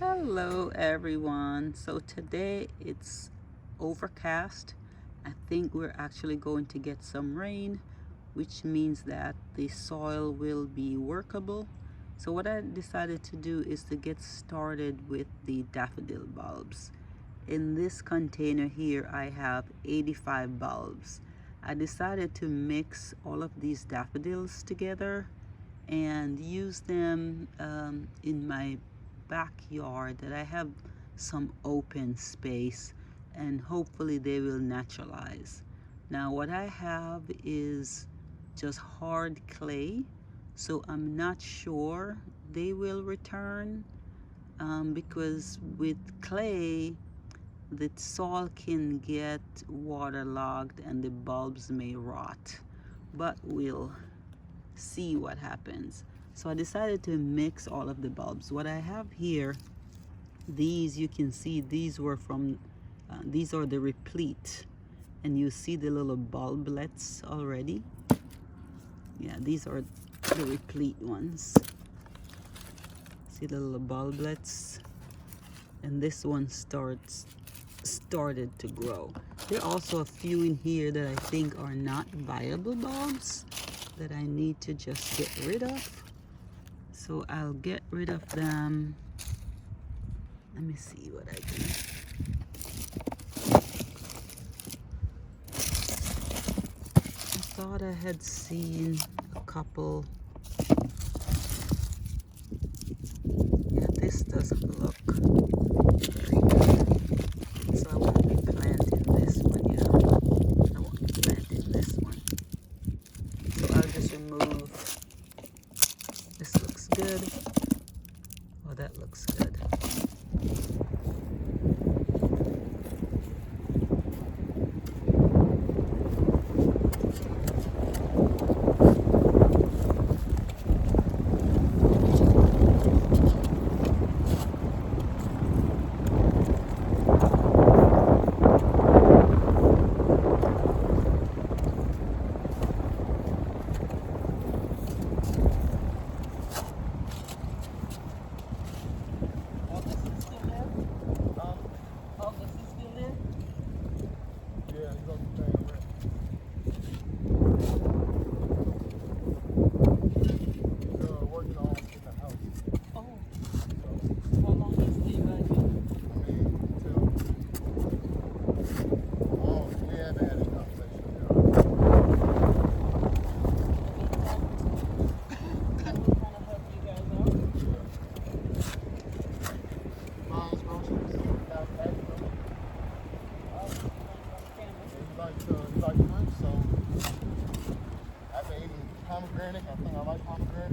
Hello everyone. So today it's overcast. I think we're actually going to get some rain, which means that the soil will be workable. So what I decided to do is to get started with the daffodil bulbs. In this container here I have 85 bulbs. I decided to mix all of these daffodils together and use them in my backyard that I have some open space, and hopefully they will naturalize. Now what I have is just hard clay, so I'm not sure they will return, because with clay the soil can get waterlogged and the bulbs may rot, but we'll see what happens. So I decided to mix all of the bulbs. What I have here, these you can see these were from these are the replete, and you see the little bulblets already. Yeah, these are the replete ones. See the little bulblets, and this one started to grow. There are also a few in here that I think are not viable bulbs that I need to just get rid of. So I'll get rid of them. Let me see what I can. I thought I had seen a couple. Yeah, this doesn't look very good. So I won't be planting this one. Yeah, I won't be planting this one. So I'll just remove. This looks good. Oh, that looks good. Pomegranate. I think I like pomegranate.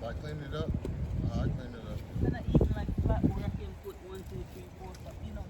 I cleaned it up. I cleaned it up. Can I even like flat where I can put 1, 2, 3, 4, you know,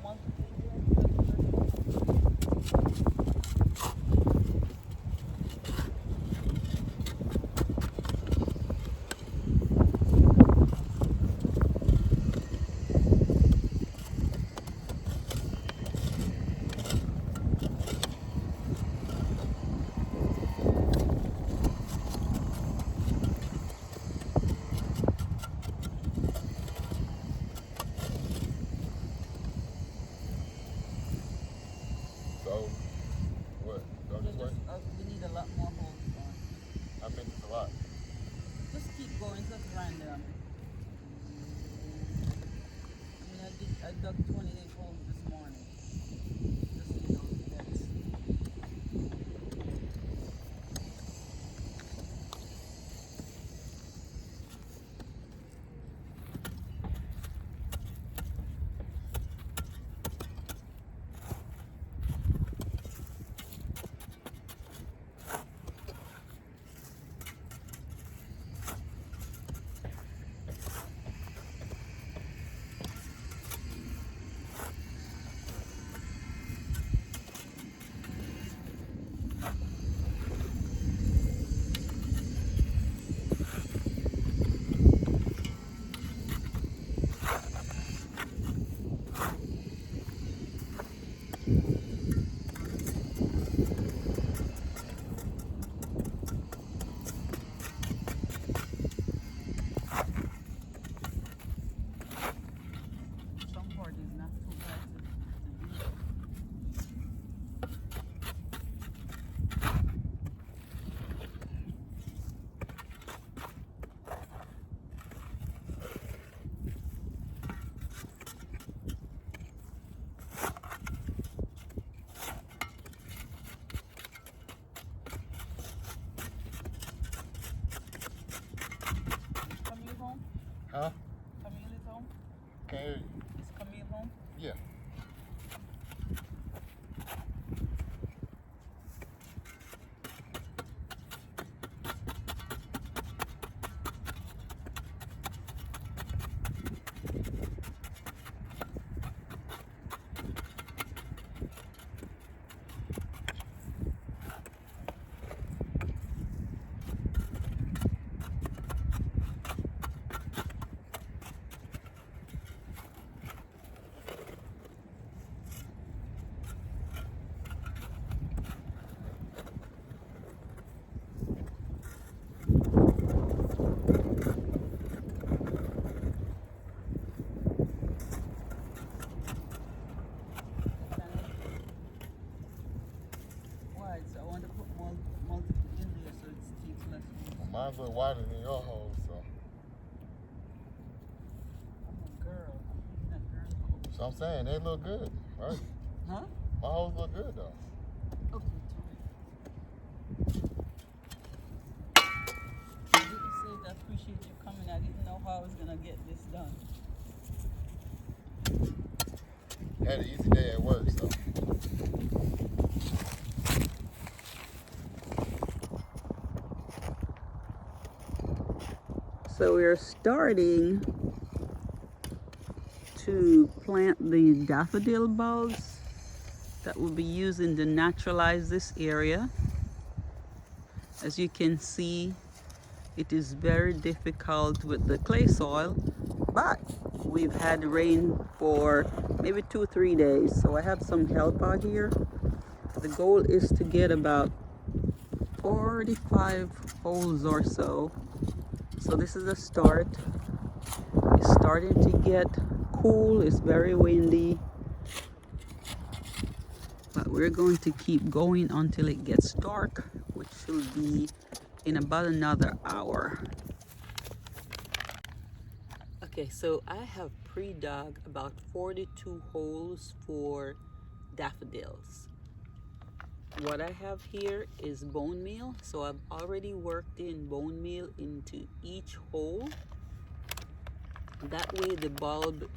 Huh? Camille is home? Can't hear you. Is Camille home? Yeah. Why? So I want to put multiple in there so it takes less room. Well, mine's a little wider than your hole, so. I'm a girl. I'm a girl. So I'm saying they look good, right? Huh? My holes look good though. Okay, I didn't say I appreciate you coming. I didn't know how I was gonna get this done. Had an easy day at work, so. So we're starting to plant the daffodil bulbs that we'll be using to naturalize this area. As you can see, it is very difficult with the clay soil, but we've had rain for maybe 2-3 days, so I have some help out here. The goal is to get about 45 holes or so. So this is a start. It's starting to get cool. It's very windy, but we're going to keep going until it gets dark, which will be in about another hour. Okay, so I have pre-dug about 42 holes for daffodils. What I have here is bone meal, so I've already worked in bone meal into each hole. That way the bulb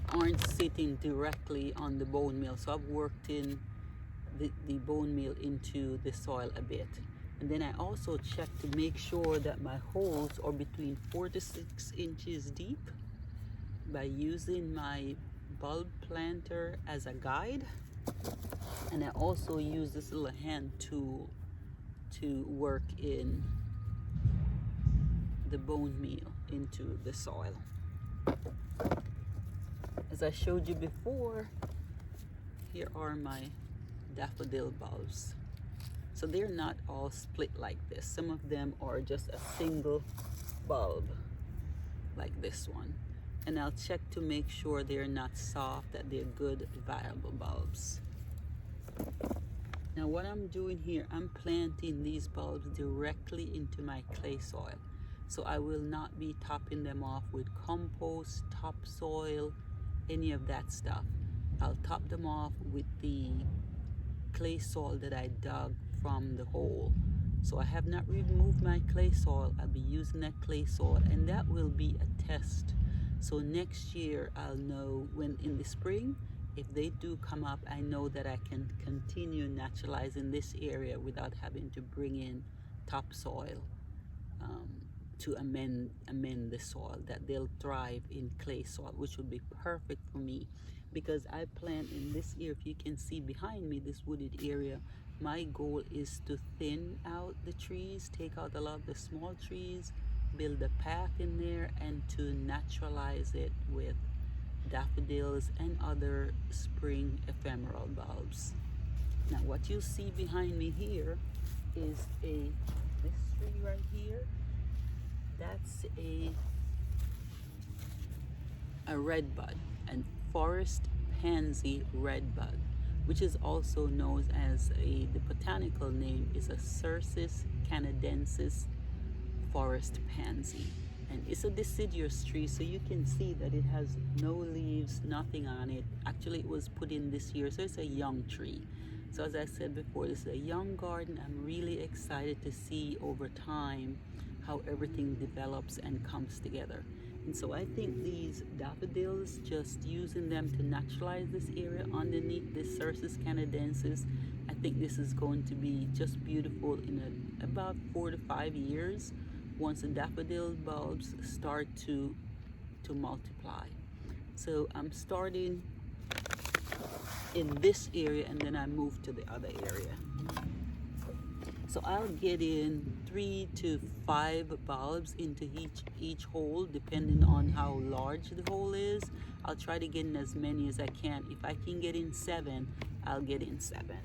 aren't sitting directly on the bone meal, so I've worked in the bone meal into the soil a bit. And then I also check to make sure that my holes are between 4 to 6 inches deep by using my bulb planter as a guide. And I also use this little hand tool to work in the bone meal into the soil. As I showed you before, here are my daffodil bulbs. So they're not all split like this. Some of them are just a single bulb like this one. And I'll check to make sure they're not soft, that they're good, viable bulbs. Now what I'm doing here, I'm planting these bulbs directly into my clay soil. So I will not be topping them off with compost, topsoil, any of that stuff. I'll top them off with the clay soil that I dug from the hole. So I have not removed my clay soil. I'll be using that clay soil, and that will be a test. So next year I'll know, when in the spring, if they do come up, I know that I can continue naturalizing this area without having to bring in topsoil to amend the soil, that they'll thrive in clay soil, which would be perfect for me, because I plant in this area. If you can see behind me, this wooded area, my goal is to thin out the trees, take out a lot of the small trees, build a path in there, and to naturalize it with daffodils and other spring ephemeral bulbs. Now what you see behind me here is this tree right here. That's a redbud, and forest pansy redbud, which is also known as the botanical name is a Cercis canadensis forest pansy. And it's a deciduous tree, so you can see that it has no leaves, nothing on it. Actually, it was put in this year, so it's a young tree. So as I said before, this is a young garden. I'm really excited to see over time how everything develops and comes together. And so I think these daffodils, just using them to naturalize this area underneath this Cercis canadensis, I think this is going to be just beautiful in about 4 to 5 years once the daffodil bulbs start to multiply. So I'm starting in this area and then I move to the other area. So I'll get in 3 to 5 bulbs into each hole depending on how large the hole is. I'll try to get in as many as I can. If I can get in 7, I'll get in 7.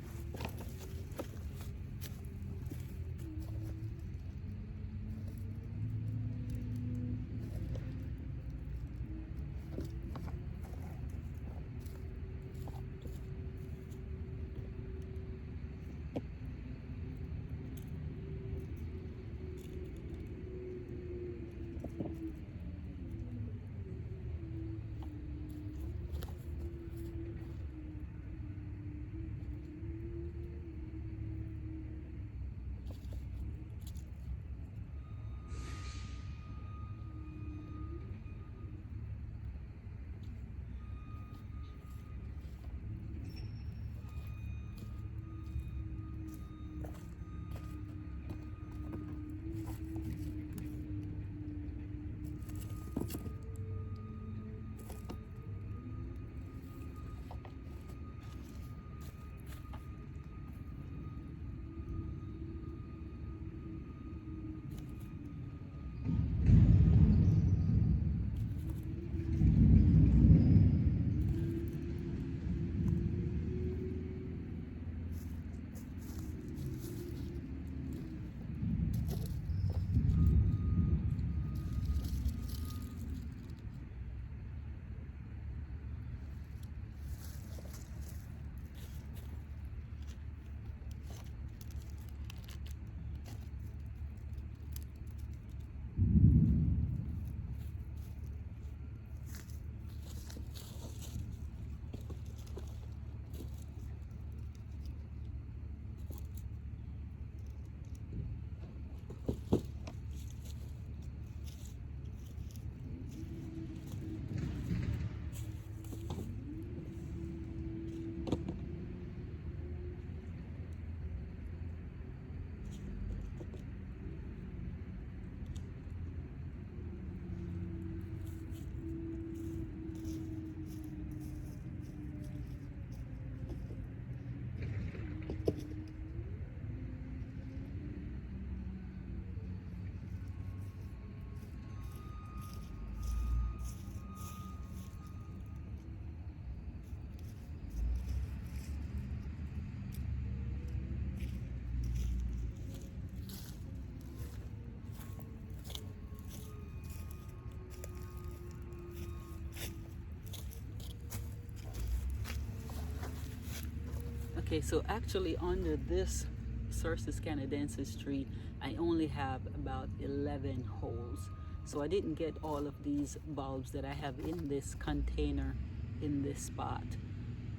Okay, so actually under this Cercis canadensis tree, I only have about 11 holes. So I didn't get all of these bulbs that I have in this container in this spot.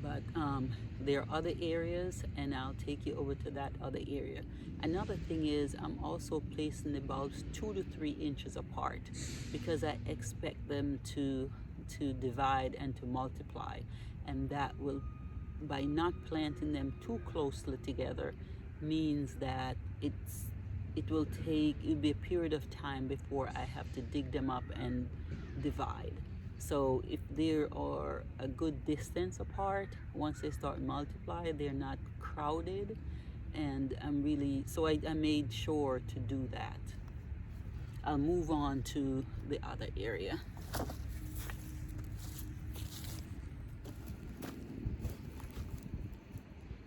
But there are other areas and I'll take you over to that other area. Another thing is I'm also placing the bulbs 2 to 3 inches apart because I expect them to divide and to multiply, and that will, by not planting them too closely together, means that it'll be a period of time before I have to dig them up and divide. So if they are a good distance apart, once they start multiply, they're not crowded, and I made sure to do that. I'll move on to the other area.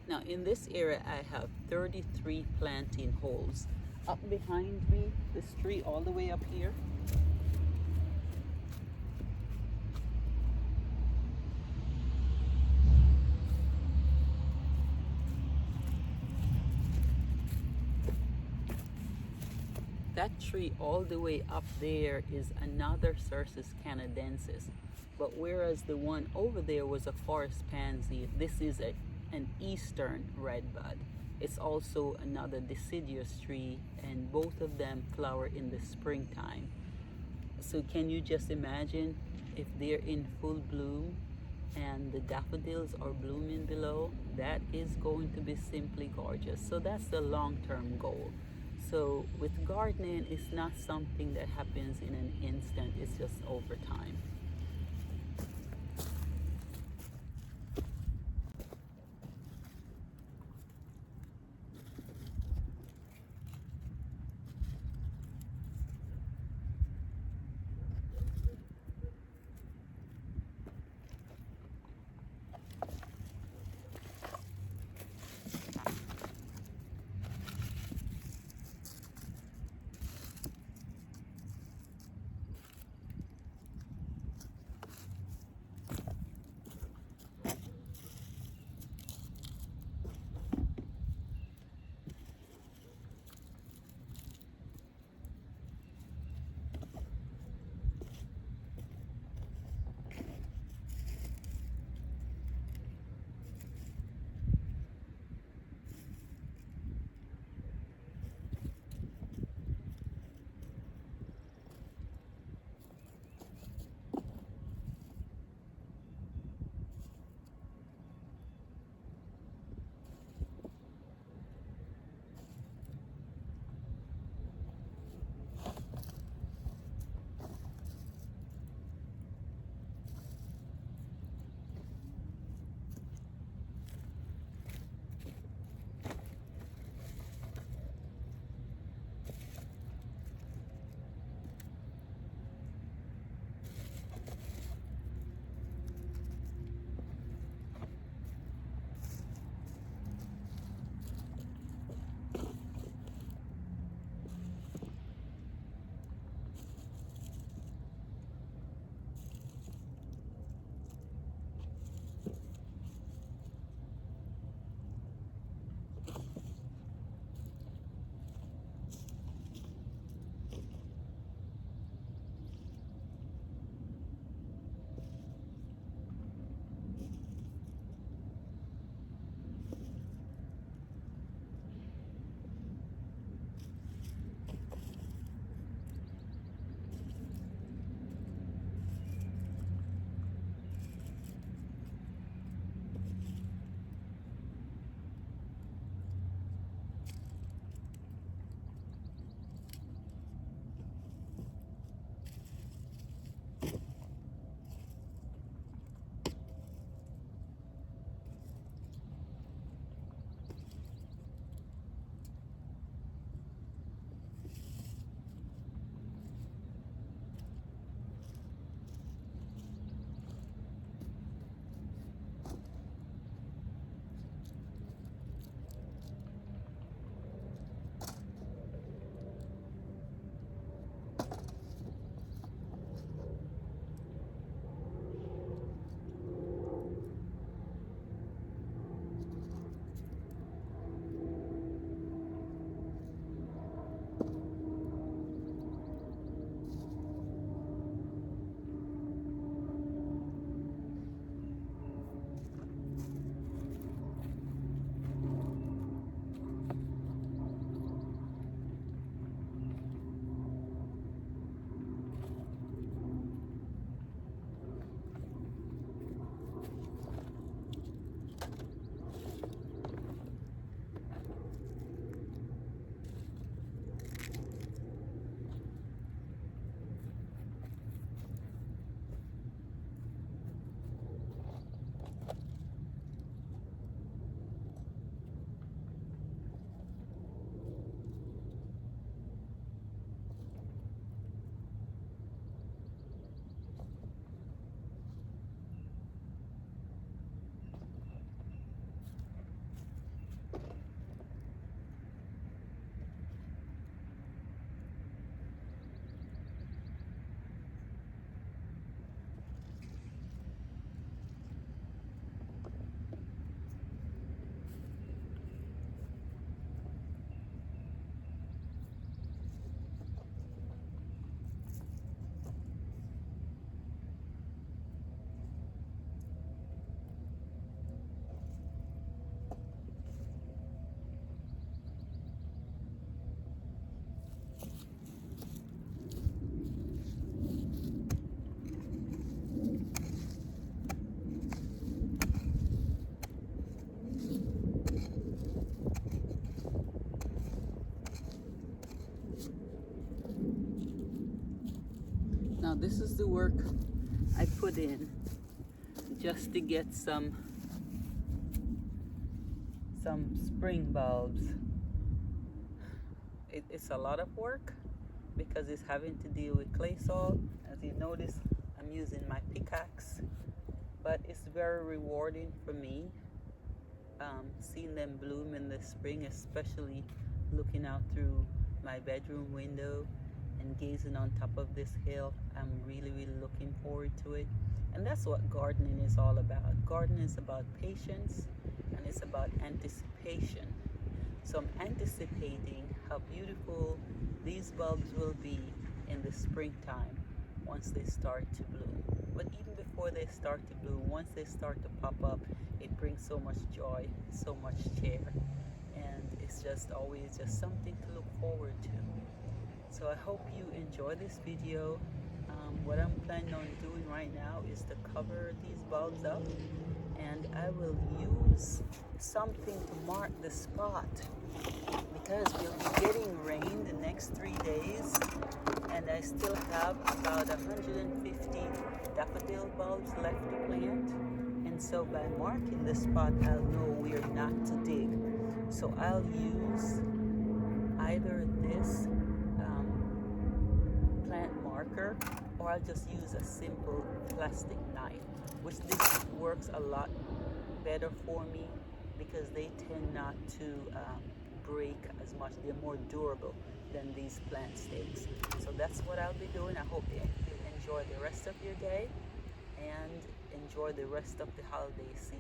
Now in this area I have 33 planting holes. Up behind me, this tree all the way up here, that tree all the way up there is another Cercis canadensis. But whereas the one over there was a forest pansy, this is an eastern redbud. It's also another deciduous tree, and both of them flower in the springtime. So can you just imagine if they're in full bloom and the daffodils are blooming below? That is going to be simply gorgeous. So that's the long-term goal. So with gardening, it's not something that happens in an instant, it's just over time. this is the work I put in just to get some spring bulbs. It's a lot of work because it's having to deal with clay soil. As you notice, I'm using my pickaxe, but it's very rewarding for me seeing them bloom in the spring, especially looking out through my bedroom window and gazing on top of this hill. I'm really looking forward to it. And that's what gardening is all about. Gardening is about patience, and it's about anticipation. So I'm anticipating how beautiful these bulbs will be in the springtime once they start to bloom. But even before they start to bloom, once they start to pop up, it brings so much joy, so much cheer, and it's just always just something to look forward to. So I hope you enjoy this video. What I'm planning on doing right now is to cover these bulbs up, and I will use something to mark the spot because we'll be getting rain the next 3 days, and I still have about 150 daffodil bulbs left to plant. And so by marking the spot, I'll know where not to dig. So I'll use either this plant marker, or I'll just use a simple plastic knife, which this works a lot better for me because they tend not to break as much. They're more durable than these plant stakes. So that's what I'll be doing. I hope you enjoy the rest of your day and enjoy the rest of the holiday season.